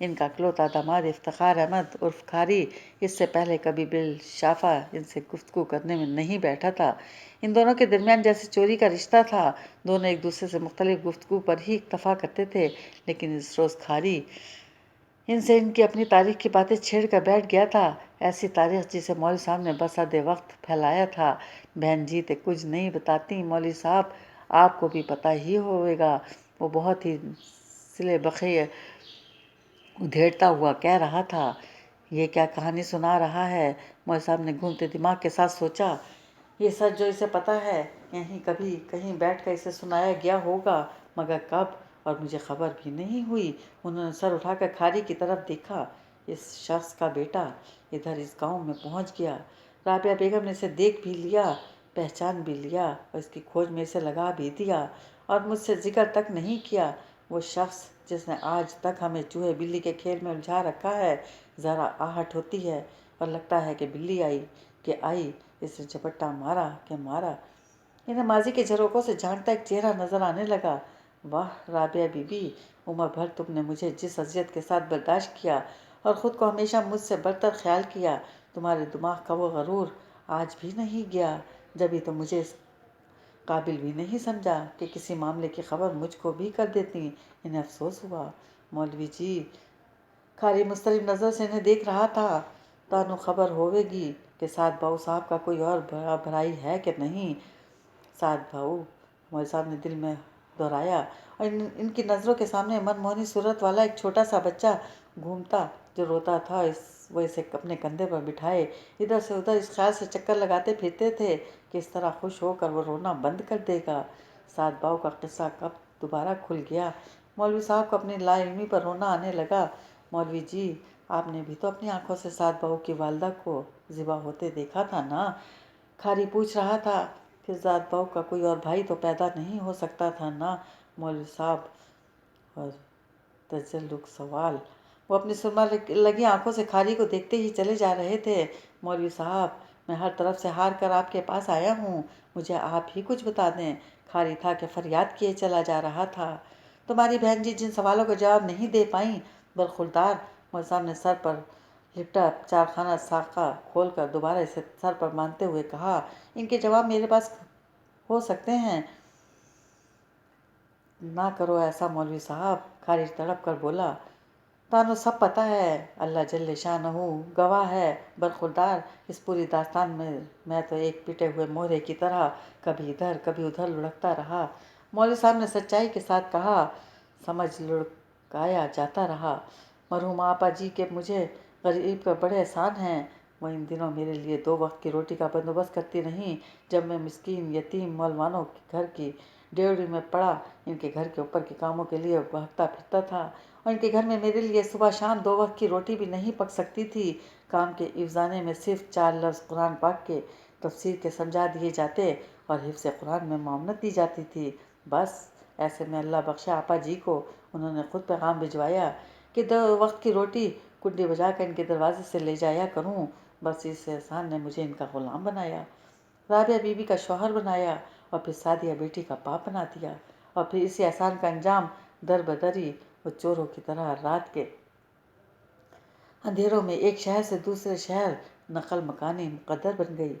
ان کا اکلوتا داماد افتخار احمد عرف کھاری اس سے پہلے کبھی بالشافہ ان سے گفتگو کرنے میں نہیں بیٹھا تھا۔ ان دونوں کے درمیان جیسے چوری کا رشتہ تھا، دونوں ایک دوسرے سے مختلف گفتگو پر ہی اکتفا کرتے تھے، لیکن اس روز کھاری ان سے ان کی اپنی تاریخ کی باتیں چھیڑ کر بیٹھ گیا تھا، ایسی تاریخ جسے مولوی صاحب نے بسد وقت پھیلایا تھا۔ بہن جی تے کچھ نہیں بتاتی مولوی صاحب، آپ کو بھی پتہ ہی ہوئے گا۔ وہ بہت ہی سلے بخے ادھیڑتا ہوا کہہ رہا تھا، یہ کیا کہانی سنا رہا ہے؟ مولوی صاحب نے گھومتے دماغ کے ساتھ سوچا، یہ سچ جو اسے پتہ ہے یہیں کبھی کہیں بیٹھ کر اسے سنایا گیا ہوگا، مگر کب؟ اور مجھے خبر بھی نہیں ہوئی۔ انہوں نے سر اٹھا کر کھاری کی طرف دیکھا۔ اس شخص کا بیٹا ادھر اس گاؤں میں پہنچ گیا۔ رابعہ بیگم نے اسے دیکھ بھی لیا، پہچان بھی لیا اور اس کی کھوج میں اسے لگا بھی دیا، اور مجھ سے ذکر تک نہیں کیا۔ وہ شخص جس نے آج تک ہمیں چوہے بلی کے کھیل میں الجھا رکھا ہے، ذرا آہٹ ہوتی ہے اور لگتا ہے کہ بلی آئی اسے جھپٹا مارا کہ مارا۔ انہیں ماضی کے جھروکوں سے جھانکتا ایک چہرہ نظر آنے لگا۔ واہ رابعہ بی بی، عمر بھر تم نے مجھے جس اذیت کے ساتھ برداشت کیا اور خود کو ہمیشہ مجھ سے برتر خیال کیا، تمہارے دماغ کا وہ غرور آج بھی نہیں گیا۔ جبھی تو مجھے اس قابل بھی نہیں سمجھا کہ کسی معاملے کی خبر مجھ کو بھی کر دیتی۔ انہیں افسوس ہوا۔ مولوی جی، کھاری مضطرب نظر سے انہیں دیکھ رہا تھا، تانوں خبر ہوئے گی کہ سعد بہو صاحب کا کوئی اور بھرائی ہے کہ نہیں؟ سعد بہو، مولوی صاحب نے دل میں دہرایا، اور ان کی نظروں کے سامنے من موہنی صورت والا ایک چھوٹا سا بچہ گھومتا جو روتا تھا، وہ اسے اپنے کندھے پر بٹھائے ادھر سے ادھر اس خیال سے چکر لگاتے پھرتے تھے کہ اس طرح خوش ہو کر وہ رونا بند کر دے گا۔ سعد بہو کا قصہ کب دوبارہ کھل گیا۔ مولوی صاحب کو اپنی لا علمی پر رونا آنے لگا۔ مولوی جی، آپ نے بھی تو اپنی آنکھوں سے سعد بہو کی والدہ کو ذبح ہوتے دیکھا تھا نا؟ کھاری پوچھ رہا تھا۔ پھر سعد بہو کا کوئی اور بھائی تو پیدا نہیں ہو سکتا تھا نا؟ مولوی صاحب اور تجلق سوال۔ وہ اپنی سرما لگی آنکھوں سے کھاری کو دیکھتے ہی چلے جا رہے تھے۔ مولوی صاحب، میں ہر طرف سے ہار کر آپ کے پاس آیا ہوں، مجھے آپ ہی کچھ بتا دیں۔ کھاری تھا کہ فریاد کیے چلا جا رہا تھا۔ تمہاری بہن جی جن سوالوں کا جواب نہیں دے پائیں، برخوردار، مولوی صاحب نے سر پر لپٹا چارخانہ ساقہ کھول کر دوبارہ اسے سر پر باندھتے ہوئے کہا، ان کے جواب میرے پاس ہو سکتے ہیں۔ نہ کرو ایسا مولوی صاحب، کھاری تڑپ کر بولا، تانوں سب پتہ ہے، اللہ جل شانہ گواہ ہے، برخوردار، اس پوری داستان میں تو ایک پٹے ہوئے مورے کی طرح کبھی ادھر کبھی ادھر لڑکتا رہا۔ مولوی صاحب نے سچائی کے ساتھ کہا، سمجھ لڑکایا جاتا رہا۔ مرحوم آپا جی کے مجھے غریب پر بڑے احسان ہیں۔ وہ ان دنوں میرے لیے 2 وقت کی روٹی کا بندوبست کرتی رہیں، جب میں مسکین یتیم مولوانوں کے گھر کی ڈیوڑی میں پڑا ان کے گھر کے اوپر کے کاموں کے لیے بھاگتا پھرتا تھا، اور ان کے گھر میں میرے لیے صبح شام 2 وقت کی روٹی بھی نہیں پک سکتی تھی۔ کام کے افزانے میں صرف 4 لفظ قرآن پاک کے تفسیر کے سمجھا دیے جاتے اور حفظ قرآن میں معاونت دی جاتی تھی، بس۔ ایسے میں اللہ بخشے آپا جی کو انہوں نے خود پیغام بھجوایا کہ 2 وقت کی روٹی کنڈی بجا کر ان کے دروازے سے لے جایا کروں، بس اس احسان نے مجھے ان کا غلام بنایا، رابعہ بی بی کا شوہر بنایا، اور پھر سعدیہ بیٹی کا باپ بنا دیا، اور پھر اسی احسان کا انجام در بدری وہ چوروں کی طرح رات کے اندھیروں میں ایک شہر سے دوسرے شہر نقل مکانی مقدر بن گئی۔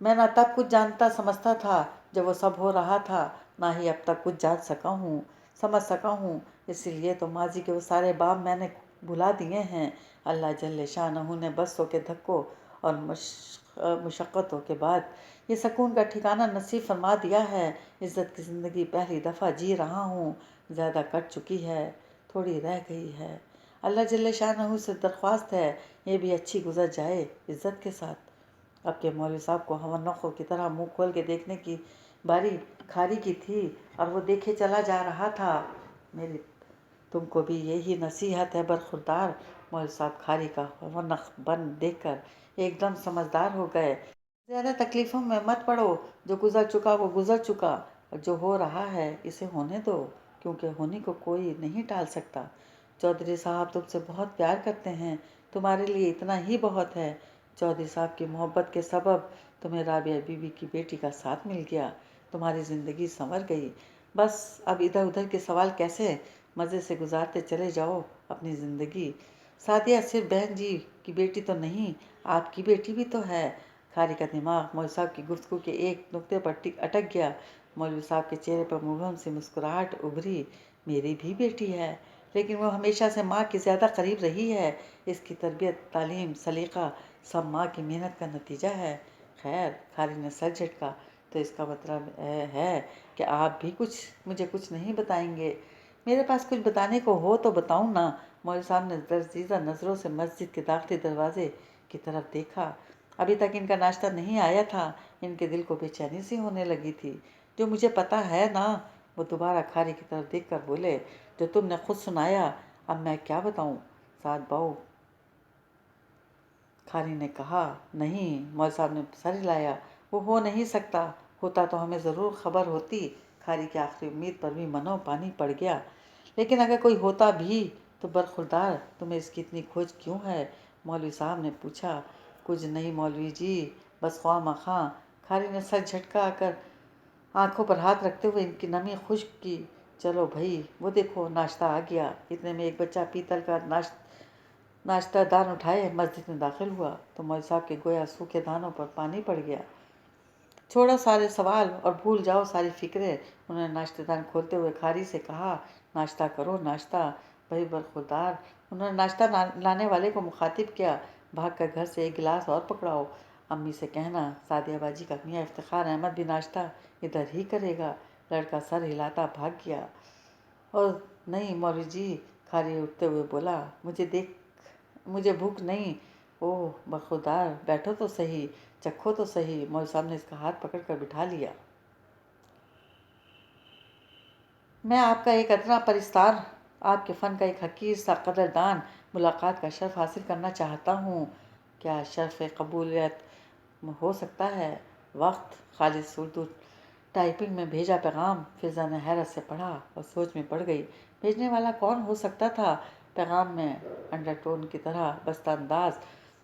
میں نہ تب کچھ جانتا سمجھتا تھا جب وہ سب ہو رہا تھا، نہ ہی اب تک کچھ جان سکا ہوں، سمجھ سکا ہوں، اسی لیے تو ماضی کے وہ سارے باب میں نے بھلا دیے ہیں۔ اللہ جل شانہ نے بسوں کے دھکوں اور مشقتوں کے بعد یہ سکون کا ٹھکانہ نصیب فرما دیا ہے۔ عزت کی زندگی پہلی دفعہ جی رہا ہوں، زیادہ کٹ چکی ہے، تھوڑی رہ گئی ہے۔ اللہ جل شانہ سے درخواست ہے یہ بھی اچھی گزر جائے عزت کے ساتھ۔ اب کہ مولوی صاحب کو ہونخوں کی طرح منہ کھول کے دیکھنے کی باری کھاری کی تھی اور وہ دیکھے چلا جا رہا تھا، میری تم کو بھی یہی نصیحت ہے برخوردار۔ مولوی صاحب کھاری کا ہونخ بن دیکھ کر ایک دم سمجھدار ہو گئے۔ زیادہ تکلیفوں میں مت پڑو، جو گزر چکا وہ گزر چکا، اور جو ہو رہا ہے اسے ہونے دو، کیونکہ ہونے کو کوئی نہیں ٹال سکتا۔ چودھری صاحب تم سے بہت پیار کرتے ہیں، تمہارے لیے اتنا ہی بہت ہے۔ چودھری صاحب کی محبت کے سبب تمہیں رابعہ بی بی کی بیٹی کا ساتھ مل گیا، تمہاری زندگی سنور گئی، بس اب ادھر ادھر کے سوال کیسے مزے سے گزارتے چلے جاؤ اپنی زندگی۔ سعدیہ صرف بہن جی کی بیٹی تو نہیں، آپ کی بیٹی بھی تو ہے۔ کھاری کا دماغ مولوی صاحب کی گفتگو کے ایک نقطے پر اٹک گیا۔ مولوی صاحب کے چہرے پر مبہم سی مسکراہٹ ابھری۔ میری بھی بیٹی ہے، لیکن وہ ہمیشہ سے ماں کی زیادہ قریب رہی ہے۔ اس کی تربیت، تعلیم، سلیقہ سب ماں کی محنت کا نتیجہ ہے۔ خیر، کھاری نے سر جھٹکا، تو اس کا مطلب ہے کہ آپ بھی مجھے کچھ نہیں بتائیں گے؟ میرے پاس کچھ بتانے کو ہو تو بتاؤں نا۔ مولوی صاحب نے درزیدہ نظروں سے مسجد کے داخلی دروازے کی طرف دیکھا۔ ابھی تک ان کا ناشتہ نہیں آیا تھا۔ ان کے دل کو بے چینی سی ہونے لگی تھی۔ جو مجھے پتا ہے نا، وہ دوبارہ کھاری کی طرف دیکھ کر بولے، جو تم نے خود سنایا، اب میں کیا بتاؤں؟ سعد باؤ، کھاری نے کہا۔ نہیں، مولوی صاحب نے سر ہلایا۔ وہ ہو نہیں سکتا، ہوتا تو ہمیں ضرور خبر ہوتی۔ کھاری کی آخری امید پر بھی منو پانی پڑ گیا۔ لیکن اگر کوئی ہوتا بھی تو برخوردار تمہیں اس کی اتنی کھوج کیوں ہے؟ مولوی صاحب نے پوچھا۔ کچھ نہیں مولوی جی، بس خواہ مخواہ۔ کھاری نے سر جھٹکا کر آنکھوں پر ہاتھ رکھتے ہوئے ان کی نمی خشک کی۔ چلو بھائی، وہ دیکھو ناشتہ آ گیا۔ اتنے میں ایک بچہ پیتل کا ناشتہ دان اٹھائے مسجد میں داخل ہوا تو مولوی صاحب کے گویا سوکھے دانوں پر پانی پڑ گیا۔ چھوڑو سارے سوال اور بھول جاؤ ساری فکریں۔ انہوں نے ناشتہ دان کھولتے ہوئے کھاری سے کہا، ناشتہ کرو، ناشتہ۔ بھائی برخوردار، انہوں نے ناشتہ لانے والے کو مخاطب کیا، بھاگ کر گھر سے ایک گلاس اور پکڑاؤ۔ امی سے کہنا سعدیہ باجی کا میاں افتخار احمد بھی ناشتہ ادھر ہی کرے گا۔ لڑکا سر ہلاتا بھاگ گیا۔ اور نہیں مولوی جی، کھاری اٹھتے ہوئے بولا، مجھے بھوک نہیں۔ اوہ برخوردار، بیٹھو تو صحیح، چکھو تو صحیح۔ مولوی صاحب نے اس کا ہاتھ پکڑ کر بٹھا لیا۔ میں آپ کا ایک ادنا پرستار، آپ کے فن کا ایک حقیر سا قدردان، ملاقات کا شرف حاصل کرنا چاہتا ہوں۔ کیا شرف قبولیت ہو سکتا ہے؟ وقت، خالص اردو ٹائپنگ میں بھیجا پیغام۔ فضا نے حیرت سے پڑھا اور سوچ میں پڑ گئی۔ بھیجنے والا کون ہو سکتا تھا؟ پیغام میں انڈر ٹون کی طرح بستہ انداز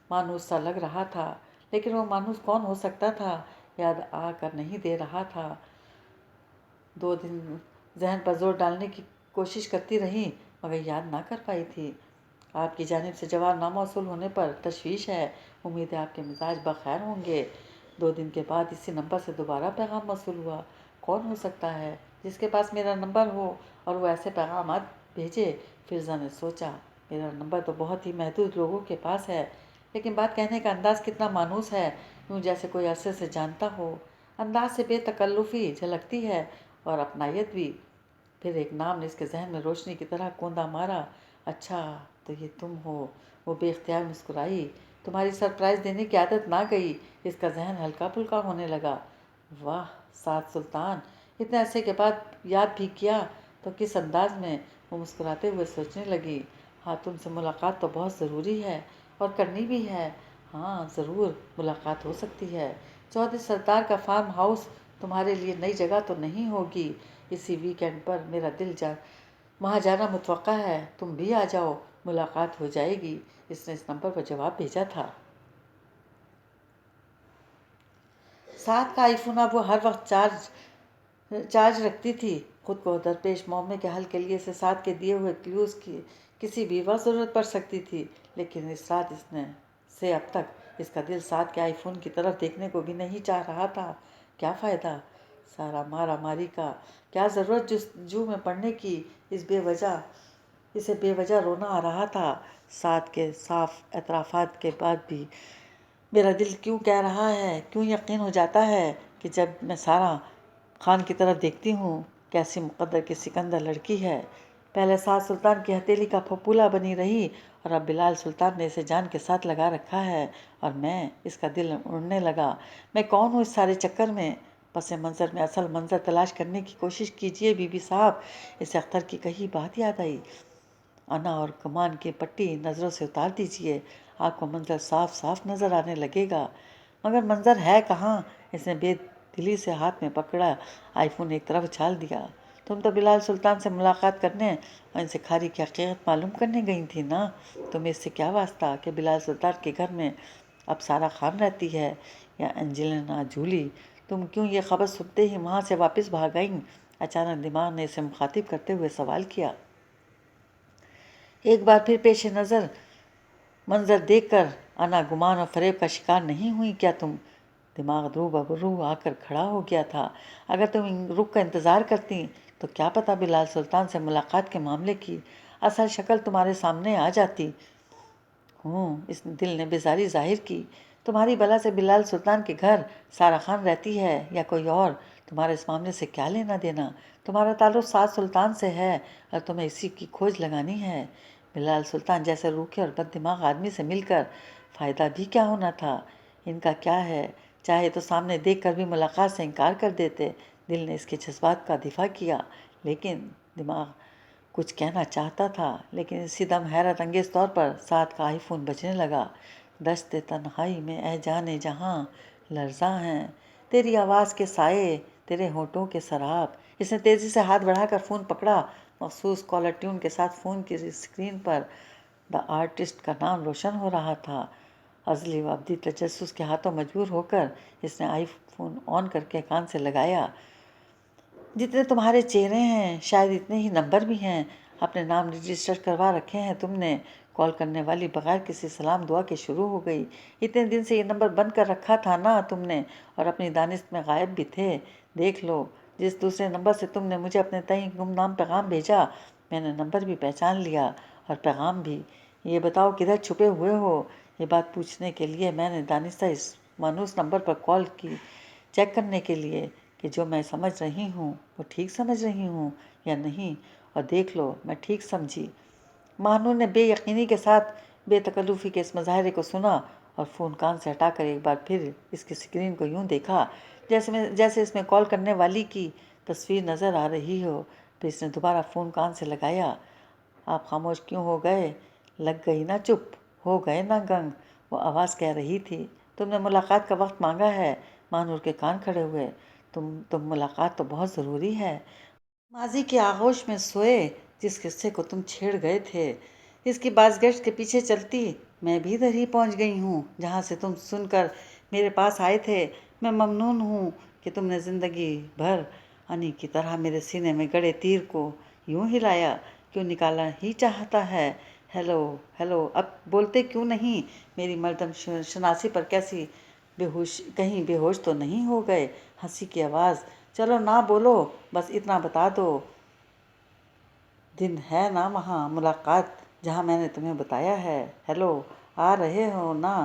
مانوس سا لگ رہا تھا، لیکن وہ مانوس کون ہو سکتا تھا؟ یاد آ کر نہیں دے رہا تھا۔ 2 دن ذہن پر زور ڈالنے کی کوشش کرتی رہی، مگر یاد نہ کر پائی تھی۔ آپ کی جانب سے جواب ناموصول ہونے پر تشویش ہے۔ امید ہے آپ کے مزاج بخیر ہوں گے۔ 2 دن کے بعد اسی نمبر سے دوبارہ پیغام موصول ہوا۔ کون ہو سکتا ہے جس کے پاس میرا نمبر ہو اور وہ ایسے پیغامات بھیجے؟ فضا نے سوچا، میرا نمبر تو بہت ہی محدود لوگوں کے پاس ہے، لیکن بات کہنے کا انداز کتنا مانوس ہے، یوں جیسے کوئی عرصے سے جانتا ہو۔ انداز سے بے تکلفی جھلکتی ہے اور اپنائیت بھی۔ پھر ایک نام نے اس کے ذہن میں روشنی کی طرح کوندا مارا۔ اچھا تو یہ تم ہو۔ وہ بے اختیار مسکرائی۔ تمہاری سرپرائز دینے کی عادت نہ گئی۔ اس کا ذہن ہلکا پھلکا ہونے لگا۔ واہ سعد سلطان، اتنے عرصے کے بعد یاد بھی کیا تو کس انداز میں؟ وہ مسکراتے ہوئے سوچنے لگی، ہاں تم سے ملاقات تو بہت ضروری ہے اور کرنی بھی ہے۔ ہاں ضرور ملاقات ہو سکتی ہے۔ چودھری سردار کا فارم ہاؤس تمہارے لیے نئی جگہ تو نہیں ہوگی؟ اسی ویکینڈ پر میرا دل وہاں جانا متوقع ہے، تم بھی آ جاؤ، ملاقات ہو جائے گی۔ اس نے اس نمبر پر جواب بھیجا تھا۔ سعد کا آئی فون اب وہ ہر وقت چارج رکھتی تھی۔ خود کو درپیش معاملے کے حل کے لیے اسے سعد کے دیے ہوئے کلیوز کی کسی بھی وقت ضرورت پڑ سکتی تھی، لیکن اس رات سے اب تک اس کا دل سعد کے آئی فون کی طرف دیکھنے کو بھی نہیں چاہ رہا تھا۔ کیا فائدہ سارا مارا ماری کا؟ کیا ضرورت جستجو میں پڑنے کی؟ اسے بے وجہ رونا آ رہا تھا۔ سعد کے صاف اعترافات کے بعد بھی میرا دل کیوں کہہ رہا ہے، کیوں یقین ہو جاتا ہے کہ جب میں سارا خان کی طرف دیکھتی ہوں، کیسی مقدر کی سکندر لڑکی ہے۔ پہلے سعد سلطان کی ہتھیلی کا پھپھولا بنی رہی اور اب بلال سلطان نے اسے جان کے ساتھ لگا رکھا ہے، اور اس کا دل اڑنے لگا۔ میں کون ہوں اس سارے چکر میں؟ پس منظر میں اصل منظر تلاش کرنے کی کوشش کیجیے بی بی صاحب۔ اسے اختر کی کہی بات یاد آئی۔ انا اور گمان کی پٹی نظروں سے اتار دیجیے، آپ کو منظر صاف صاف نظر آنے لگے گا۔ مگر منظر ہے کہاں؟ اس نے بے دلی سے ہاتھ میں پکڑا آئی فون ایک طرف اچھال دیا۔ تم تو بلال سلطان سے ملاقات کرنے اور ان سے کھاری کی حقیقت معلوم کرنے گئی تھی نا؟ تمہیں اس سے کیا واسطہ کہ بلال سلطان کے گھر میں اب سارا خان رہتی ہے یا انجلینا جولی؟ تم کیوں یہ خبر سنتے ہی وہاں سے واپس بھاگ آئیں؟ اچانک دماغ نے اسے مخاطب کرتے ہوئے سوال کیا۔ ایک بار پھر پیش نظر منظر دیکھ کر انا گمان اور فریب کا شکار نہیں ہوئی کیا تم؟ دماغ رو ببرو آ کر کھڑا ہو گیا تھا۔ اگر تم رخ کا انتظار کرتی تو کیا پتہ بلال سلطان سے ملاقات کے معاملے کی اصل شکل تمہارے سامنے آ جاتی۔ اس دل نے بیزاری ظاہر کی۔ تمہاری بلا سے بلال سلطان کے گھر سارا خان رہتی ہے یا کوئی اور، تمہارے اس معاملے سے کیا لینا دینا؟ تمہارا تعلق سعد سلطان سے ہے اور تمہیں اسی کی کھوج لگانی ہے۔ بلال سلطان جیسے روکھے اور بد دماغ آدمی سے مل کر فائدہ بھی کیا ہونا تھا؟ ان کا کیا ہے؟ چاہے تو سامنے دیکھ کر بھی ملاقات سے انکار کر دیتے۔ دل نے اس کے جذبات کا دفاع کیا، لیکن دماغ کچھ کہنا چاہتا تھا، لیکن اسی دم حیرت انگیز طور پر سعد کا آئی فون بجنے لگا۔ دشت تنہائی میں اے جانے جہاں لرزاں ہیں تیری آواز کے سائے، تیرے ہونٹوں کے سراب۔ اس نے تیزی سے ہاتھ بڑھا کر فون پکڑا۔ مخصوص کالر ٹیون کے ساتھ فون کی اسکرین پر دا آرٹسٹ کا نام روشن ہو رہا تھا۔ ازلی و ابدی تجسس کے ہاتھوں مجبور ہو کر اس نے آئی فون آن کر کے کان سے لگایا۔ جتنے تمہارے چہرے ہیں شاید اتنے ہی نمبر بھی ہیں۔ اپنے نام رجسٹر کروا رکھے ہیں تم نے۔ کال کرنے والی بغیر کسی سلام دعا کے شروع ہو گئی۔ اتنے دن سے یہ نمبر بند کر رکھا تھا نا تم نے، اور اپنی دانست میں غائب بھی تھے۔ دیکھ لو، جس دوسرے نمبر سے تم نے مجھے اپنے تئیں گمنام پیغام بھیجا، میں نے نمبر بھی پہچان لیا اور پیغام بھی۔ یہ بتاؤ کدھر چھپے ہوئے ہو؟ یہ بات پوچھنے کے لیے میں نے دانستہ اس مانوس نمبر پر کال کی، چیک کرنے کے لیے کہ جو میں سمجھ رہی ہوں وہ ٹھیک سمجھ رہی ہوں یا نہیں، اور دیکھ لو میں ٹھیک سمجھی۔ مہنور نے بے یقینی کے ساتھ بے تکلفی کے اس مظاہرے کو سنا اور فون کان سے ہٹا کر ایک بار پھر اس کی اسکرین کو یوں دیکھا جیسے اس میں کال کرنے والی کی تصویر نظر آ رہی ہو۔ پھر اس نے دوبارہ فون کان سے لگایا۔ آپ خاموش کیوں ہو گئے؟ لگ گئی نا چپ، ہو گئے نا گنگ، وہ آواز کہہ رہی تھی۔ تم نے ملاقات کا وقت مانگا ہے۔ مہنور کے کان کھڑے ہوئے۔ تم ملاقات تو بہت ضروری ہے۔ ماضی کے آغوش میں سوئے جس قصے کو تم چھیڑ گئے تھے، اس کی بازگشت کے پیچھے چلتی میں بھی ادھر ہی پہنچ گئی ہوں جہاں سے تم سن کر میرے پاس آئے تھے۔ میں ممنون ہوں کہ تم نے زندگی بھر انی کی طرح میرے سینے میں گڑے تیر کو یوں ہلایا کیوں نکالنا ہی چاہتا ہے۔ ہیلو ہیلو، اب بولتے کیوں نہیں؟ میری مردم شناسی پر کہیں بے ہوش تو نہیں ہو گئے؟ ہنسی کی آواز، چلو نہ بولو، بس اتنا بتا دو، دن ہے نا وہاں ملاقات جہاں میں نے تمہیں بتایا ہے؟ ہیلو، آ رہے ہو نا؟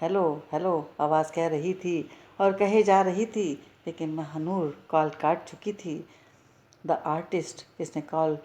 ہیلو ہیلو، آواز کہہ رہی تھی اور کہے جا رہی تھی، لیکن مہنور کال کاٹ چکی تھی۔ دا آرٹسٹ، اس نے کال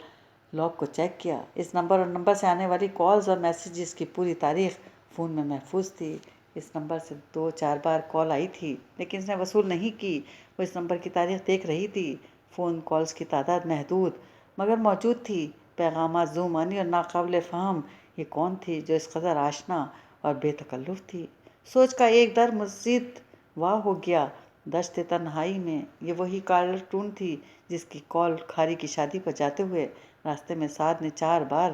لاگ کو چیک کیا۔ اس نمبر اور نمبر سے آنے والی کالز اور میسیجز کی پوری تاریخ فون میں محفوظ تھی۔ اس نمبر سے 2-4 بار کال آئی تھی، لیکن اس نے وصول نہیں کی۔ وہ اس نمبر کی تاریخ دیکھ رہی تھی۔ فون کالز کی تعداد محدود مگر موجود تھی۔ پیغامات ذو معنی اور ناقابل فہم۔ یہ کون تھی جو اس قدر آشنا اور بے تکلف تھی؟ سوچ کا ایک در مزید واہ ہو گیا۔ دشت تنہائی میں یہ وہی کالر ٹون تھی جس کی کال کھاری کی شادی پر جاتے ہوئے راستے میں سعد نے 4 بار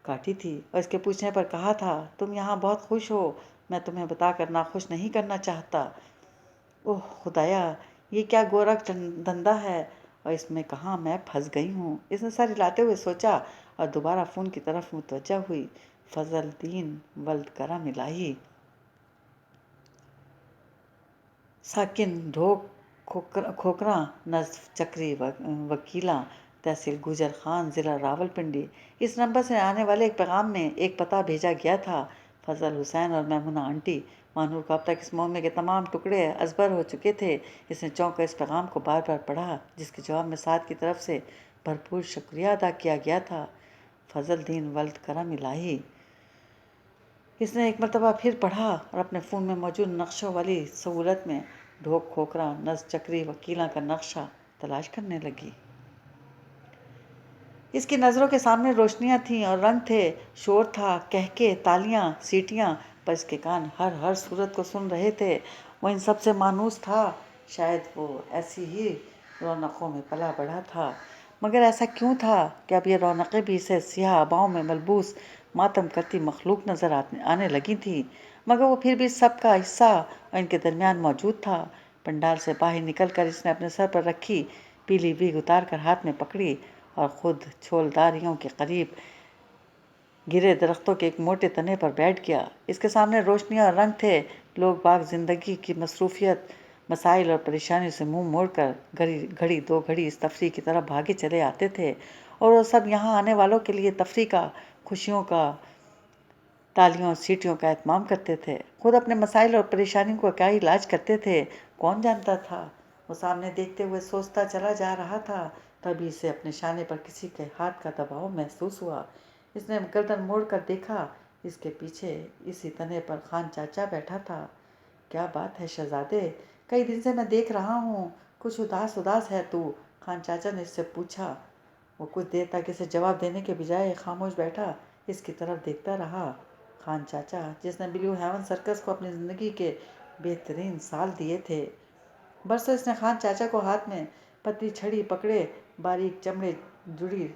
کاٹی تھی، اور اس کے پوچھنے پر کہا تھا تم یہاں بہت خوش ہو، میں تمہیں بتا کر ناخوش نہیں کرنا چاہتا۔ اوہ خدایا، یہ کیا گورکھ دھندا ہے اور اس میں کہاں میں پھنس گئی ہوں؟ اس نے سر ہلاتے ہوئے سوچا اور دوبارہ فون کی طرف متوجہ ہوئی۔ فضل دین ولد کرم الہی، ساکن ڈھوک کھوکراں، نصف چکری وکیلاں، تحصیل گوجر خان، ضلع راولپنڈی۔ اس نمبر سے آنے والے ایک پیغام میں ایک پتہ بھیجا گیا تھا، فضل حسین اور میمونہ آنٹی۔ مہنور کو اب تک اس معاملے کے تمام ٹکڑے ازبر ہو چکے تھے۔ اس نے چونک کر اس پیغام کو بار بار پڑھا، جس کے جواب میں سعد کی طرف سے بھرپور شکریہ ادا کیا گیا تھا۔ فضل دین ولد کرم الہی۔ اس نے ایک مرتبہ پھر پڑھا اور اپنے فون میں موجود نقشوں والی سہولت میں ڈھوک کھوکراں، نصب چکری وکیلاں کا نقشہ تلاش کرنے لگی۔ اس کی نظروں کے سامنے روشنیاں تھیں اور رنگ تھے، شور تھا، کہکے، تالیاں، سیٹیاں، پر اس کے کان ہر صورت کو سن رہے تھے۔ وہ ان سب سے مانوس تھا، شاید وہ ایسی ہی رونقوں میں پلا بڑھا تھا، مگر ایسا کیوں تھا کہ اب یہ رونقیں بھی اسے سیاہ اباؤں میں ملبوس ماتم کرتی مخلوق نظر آنے لگی تھیں؟ مگر وہ پھر بھی سب کا حصہ اور ان کے درمیان موجود تھا۔ پنڈال سے باہر نکل کر اس نے اپنے سر پر رکھی پیلی ویگ اتار کر ہاتھ میں پکڑی اور خود چھولداریوں کے قریب گرے درختوں کے ایک موٹے تنے پر بیٹھ گیا۔ اس کے سامنے روشنیاں اور رنگ تھے۔ لوگ باغ زندگی کی مصروفیت، مسائل اور پریشانیوں سے منہ موڑ کر گھڑی دو گھڑی اس تفریح کی طرف بھاگے چلے آتے تھے، اور وہ سب یہاں آنے والوں کے لیے تفریح کا، خوشیوں کا، تالیوں اور سیٹیوں کا اہتمام کرتے تھے۔ خود اپنے مسائل اور پریشانیوں کا کیا علاج کرتے تھے، کون جانتا تھا؟ وہ سامنے دیکھتے ہوئے سوچتا چلا جا رہا تھا، تبھی اسے اپنے شانے پر کسی کے ہاتھ کا دباؤ محسوس ہوا۔ اس نے گردن موڑ کر دیکھا، اس کے پیچھے اسی تنے پر خان چاچا بیٹھا تھا۔ کیا بات ہے شہزادے، کئی دن سے میں دیکھ رہا ہوں، کچھ اداس اداس ہے تو؟ خان چاچا نے اس سے پوچھا۔ وہ کچھ دیر تک اسے جواب دینے کے بجائے خاموش بیٹھا اس کی طرف دیکھتا رہا۔ خان چاچا، جس نے بلیو ہیون سرکس کو اپنی زندگی کے بہترین سال دیے تھے۔ برسوں اس نے خان چاچا کو ہاتھ میں پتلی چھڑی پکڑے، باریک چمڑے جڑی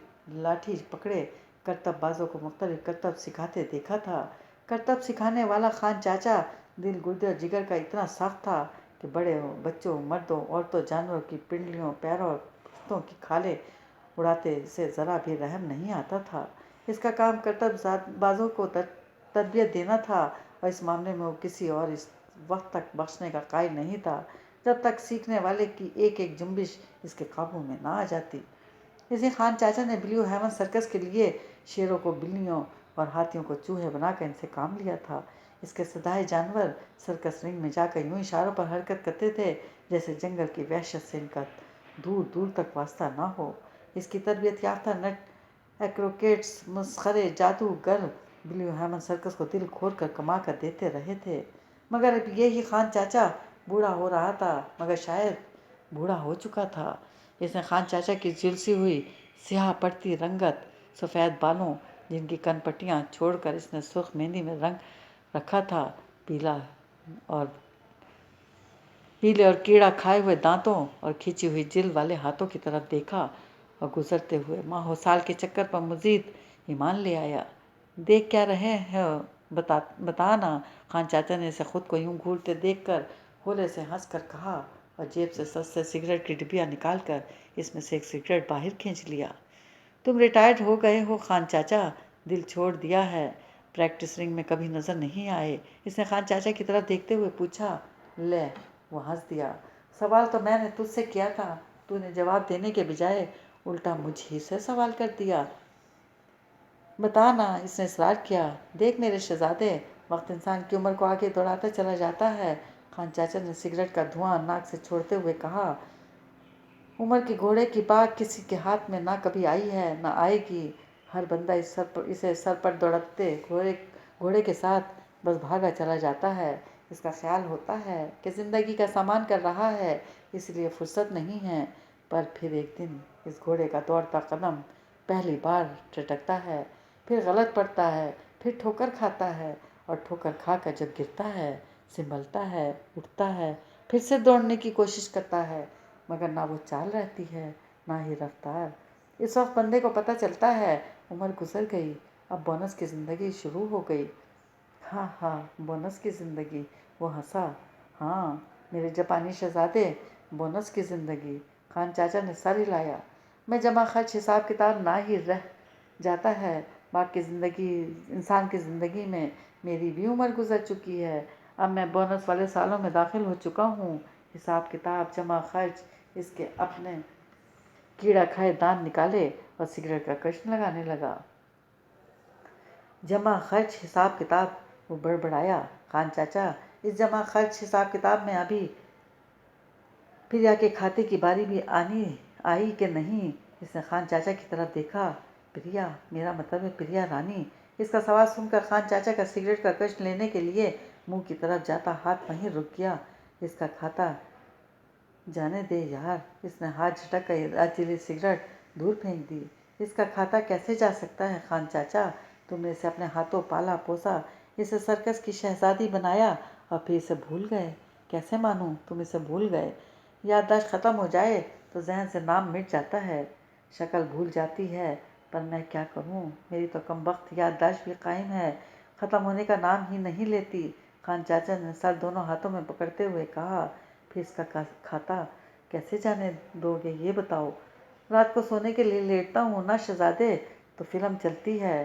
لاٹھی پکڑے، کرتب بازوں کو مختلف کرتب سکھاتے دیکھا تھا۔ کرتب سکھانے والا خان چاچا دل، گردے اور جگر کا اتنا صاف تھا کہ بڑے بچوں، مردوں، عورتوں، جانوروں کی پنڈلیوں، پیروں اور پشتوں کی کھالیں اڑاتے اسے ذرا بھی رحم نہیں آتا تھا۔ اس کا کام کرتب بازوں کو تربیت دینا تھا، اور اس معاملے میں وہ کسی اور اس وقت تک بخشنے کا قائل نہیں تھا جب تک سیکھنے والے کی ایک ایک جنبش اس کے قابو میں نہ آ جاتی۔ اسی خان چاچا نے بلیو ہیون سرکس کے لیے شیروں کو بلیوں اور ہاتھیوں کو چوہے بنا کر ان سے کام لیا تھا۔ اس کے سدائے جانور سرکس رنگ میں جا کر یوں اشاروں پر حرکت کرتے تھے جیسے جنگل کی وحشت سے ان کا دور دور تک واسطہ نہ ہو۔ اس کی تربیت یافتہ نٹ ایکروکیٹس، مسخرے جادوگر بلیو ہیون سرکس کو دل کھول کر کما کر دیتے رہے تھے، مگر اب یہی خان چاچا بوڑھا ہو رہا تھا، مگر شاید بوڑھا ہو چکا تھا۔ اس نے خان چاچا کی جھلسی ہوئی سیاہ پڑتی رنگت، سفید بالوں جن کی کن پٹیاں چھوڑ کر اس نے سرخ مہندی میں رنگ رکھا تھا، پیلے اور کیڑا کھائے ہوئے دانتوں اور کھینچی ہوئی جلد والے ہاتھوں کی طرف دیکھا، اور گزرتے ہوئے ماہ و سال کے چکر پر مزید ایمان لے آیا۔ دیکھ کیا رہے ہو، بتا نا، خان چاچا نے اسے خود کو یوں گھورتے دیکھ کر ہولے سے ہنس کر کہا، اور جیب سے سستے سگریٹ کی ڈبیا نکال کر اس میں سے ایک سگریٹ باہر کھینچ لیا۔ تم ریٹائرڈ ہو گئے ہو خان چاچا، دل چھوڑ دیا ہے، پریکٹس رنگ میں کبھی نظر نہیں آئے؟ اس نے خان چاچا کی طرف دیکھتے ہوئے پوچھا۔ لے، وہ ہنس دیا، سوال تو میں نے تجھ سے کیا تھا، تو نے جواب دینے کے بجائے الٹا مجھ ہی سے سوال کر دیا۔ بتا نا، اس نے اصرار کیا۔ دیکھ میرے شہزادے، وقت انسان کی عمر کو آگے دوڑاتا چلا جاتا ہے، خان چاچا نے سگریٹ کا دھواں ناک سے چھوڑتے ہوئے کہا۔ عمر کے گھوڑے کی باگ کسی کے ہاتھ میں نہ کبھی آئی ہے، نہ آئے گی۔ ہر بندہ اسے سر پر دوڑتے گھوڑے کے ساتھ بس بھاگا چلا جاتا ہے۔ اس کا خیال ہوتا ہے کہ زندگی کا سامان کر رہا ہے، اس لیے فرصت نہیں ہے، پر پھر ایک دن اس گھوڑے کا دوڑتا قدم پہلی بار ٹھٹکتا ہے، پھر غلط پڑتا ہے، پھر ٹھوکر کھاتا ہے، اور ٹھوکر کھا کر جب گرتا ہے، سنبھلتا ہے، اٹھتا ہے، پھر سے دوڑنے کی کوشش کرتا ہے، مگر نہ وہ چال رہتی ہے، نہ ہی رفتار۔ اس وقت بندے کو پتہ چلتا ہے عمر گزر گئی، اب بونس کی زندگی شروع ہو گئی۔ ہاں ہاں، بونس کی زندگی، وہ ہنسا۔ ہاں میرے جاپانی شہزادے، بونس کی زندگی، خان چاچا نے سر ہلایا۔ میں جمع خرچ حساب کتاب نہ ہی رہ جاتا ہے، باقی زندگی، انسان کی زندگی میں میری بھی عمر گزر چکی ہے، اب میں بونس والے سالوں میں داخل ہو چکا ہوں۔ حساب کتاب، جمع خرچ، اس کے اپنے کیڑا کھائے دانت نکالے اور سگریٹ کا کشن لگانے لگا۔ جمع خرچ حساب کتاب، وہ بڑبڑایا۔ خان چاچا، اس جمع خرچ حساب کتاب میں ابھی پریا کے کھاتے کی باری بھی آئی کہ نہیں؟ اس نے خان چاچا کی طرف دیکھا۔ پریا؟ میرا مطلب ہے پریا رانی۔ اس کا سوال سن کر خان چاچا کا سگریٹ کا کشن لینے کے لیے منہ کی طرف جاتا ہاتھ وہیں رک گیا۔ اس کا کھاتا جانے دے یار، اس نے ہاتھ جھٹک کر جلی سگریٹ دور پھینک دی۔ اس کا کھاتا کیسے جا سکتا ہے خان چاچا؟ تم نے اسے اپنے ہاتھوں پالا پوسا، اسے سرکس کی شہزادی بنایا، اور پھر اسے بھول گئے؟ کیسے مانوں تم اسے بھول گئے؟ یادداشت ختم ہو جائے تو ذہن سے نام مٹ جاتا ہے، شکل بھول جاتی ہے، پر میں کیا کروں، میری تو کمبخت یادداشت بھی قائم ہے، ختم ہونے کا نام ہی نہیں لیتی۔ خان چاچا نے سر دونوں ہاتھوں میں پکڑتے ہوئے کہا۔ پھر اس کا کھاتا کیسے جانے دو گے یہ بتاؤ؟ رات کو سونے کے لیے لیٹتا ہوں نا شہزادے، تو فلم چلتی ہے،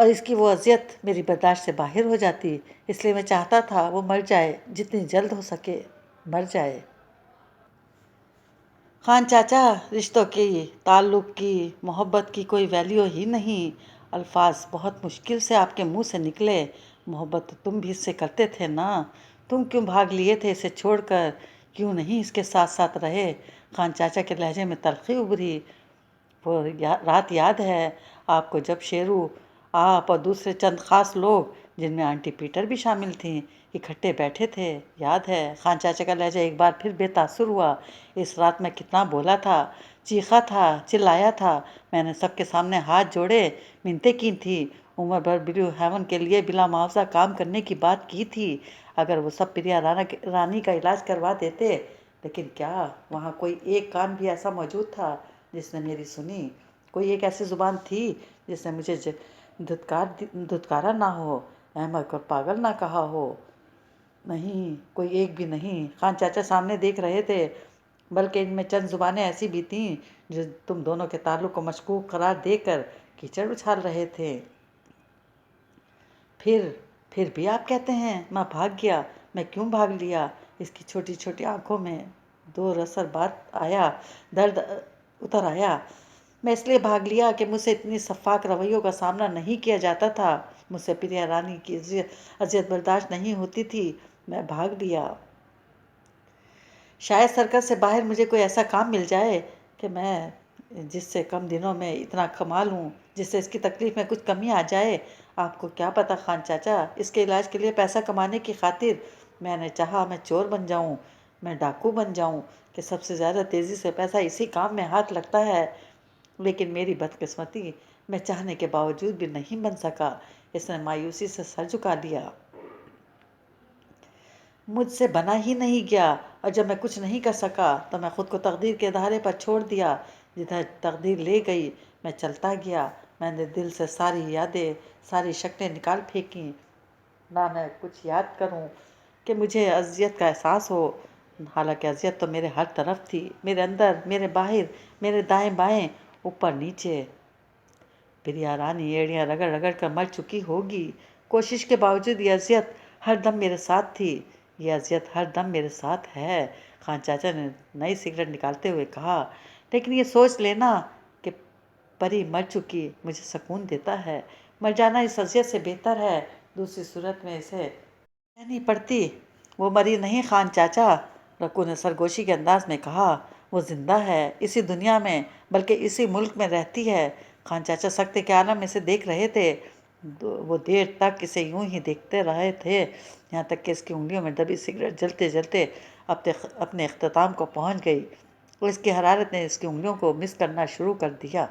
اور اس کی وہ اذیت میری برداشت سے باہر ہو جاتی، اس لیے میں چاہتا تھا وہ مر جائے، جتنی جلد ہو سکے مر جائے۔ خان چاچا، رشتوں کی، تعلق کی، محبت کی کوئی ویلیو ہی نہیں۔ الفاظ بہت مشکل سے آپ کے منہ سے نکلے۔ محبت تو تم بھی اس سے کرتے تھے نا، تم کیوں بھاگ لیے تھے اسے چھوڑ کر، کیوں نہیں اس کے ساتھ ساتھ رہے؟ خان چاچا کے لہجے میں تلخی ابھری۔ وہ رات یاد ہے آپ کو جب شیرو، آپ اور دوسرے چند خاص لوگ جن میں آنٹی پیٹر بھی شامل تھیں اکٹھے بیٹھے تھے؟ یاد ہے؟ خان چاچا کا لہجہ ایک بار پھر بے تاثر ہوا۔ اس رات میں کتنا بولا تھا، چیخا تھا، چلایا تھا، میں نے سب کے سامنے ہاتھ جوڑے منتیں کی تھیں، عمر بھر بلیو ہیون کے لیے بلا معاوضہ کام کرنے کی بات کی تھی، اگر وہ سب پریا رانی کا علاج کروا دیتے۔ لیکن کیا وہاں کوئی ایک کان بھی ایسا موجود تھا جس نے میری سنی؟ کوئی ایک ایسی زبان تھی جس نے مجھے دھتکارا نہ ہو، احمق اور پاگل نہ کہا ہو؟ نہیں، کوئی ایک بھی نہیں۔ خان چاچا سامنے دیکھ رہے تھے، بلکہ ان میں چند زبانیں ایسی بھی تھیں جو تم دونوں کے تعلق کو مشکوک قرار دے کر کیچڑ اچھال رہے تھے۔ پھر بھی آپ کہتے ہیں میں بھاگ گیا؟ میں کیوں بھاگ لیا؟ اس کی چھوٹی چھوٹی آنکھوں میں دو رسر بات آیا، درد اتر آیا۔ میں اس لیے بھاگ لیا کہ مجھ سے اتنی سفاک رویوں کا سامنا نہیں کیا جاتا تھا، مجھ سے پریا رانی کی اذیت برداشت نہیں ہوتی تھی، میں بھاگ لیا۔ شاید سرکس سے باہر مجھے کوئی ایسا کام مل جائے کہ میں جس سے کم دنوں میں اتنا کما لوں، جس سے اس کی تکلیف میں کچھ کمی آ جائے۔ آپ کو کیا پتہ خان چاچا، اس کے علاج کے لیے پیسہ کمانے کی خاطر میں نے چاہا میں چور بن جاؤں، میں ڈاکو بن جاؤں کہ سب سے زیادہ تیزی سے پیسہ اسی کام میں ہاتھ لگتا ہے، لیکن میری بدقسمتی، میں چاہنے کے باوجود بھی نہیں بن سکا۔ اس نے مایوسی سے سر جھکا لیا۔ مجھ سے بنا ہی نہیں گیا، اور جب میں کچھ نہیں کر سکا تو میں خود کو تقدیر کے ادارے پر چھوڑ دیا، جدھر تقدیر لے گئی میں چلتا گیا۔ میں نے دل سے ساری یادیں، ساری شکلیں نکال پھینکیں، نہ میں کچھ یاد کروں کہ مجھے اذیت کا احساس ہو، حالانکہ اذیت تو میرے ہر طرف تھی، میرے اندر، میرے باہر، میرے دائیں بائیں، اوپر نیچے۔ پریا رانی ایڑیاں رگڑ رگڑ کر مر چکی ہوگی، کوشش کے باوجود یہ اذیت ہر دم میرے ساتھ تھی، یہ اذیت ہر دم میرے ساتھ ہے۔ خان چاچا نے نئی سگریٹ نکالتے ہوئے کہا، لیکن یہ سوچ لینا کہ پری مر چکی مجھے سکون دیتا ہے، مر جانا اس اذیت سے بہتر ہے، دوسری صورت میں اسے سہنی پڑتی۔ وہ مری نہیں خان چاچا، رکو نے سرگوشی کے انداز میں کہا، وہ زندہ ہے، اسی دنیا میں، بلکہ اسی ملک میں رہتی ہے۔ خان چاچا سکتے کے عالم میں اسے دیکھ رہے تھے، وہ دیر تک اسے یوں ہی دیکھتے رہے تھے، یہاں تک کہ اس کی انگلیوں میں دبی سگریٹ جلتے جلتے اپنے اختتام کو پہنچ گئی، اور اس کی حرارت نے اس کی انگلیوں کو مس کرنا شروع کر دیا۔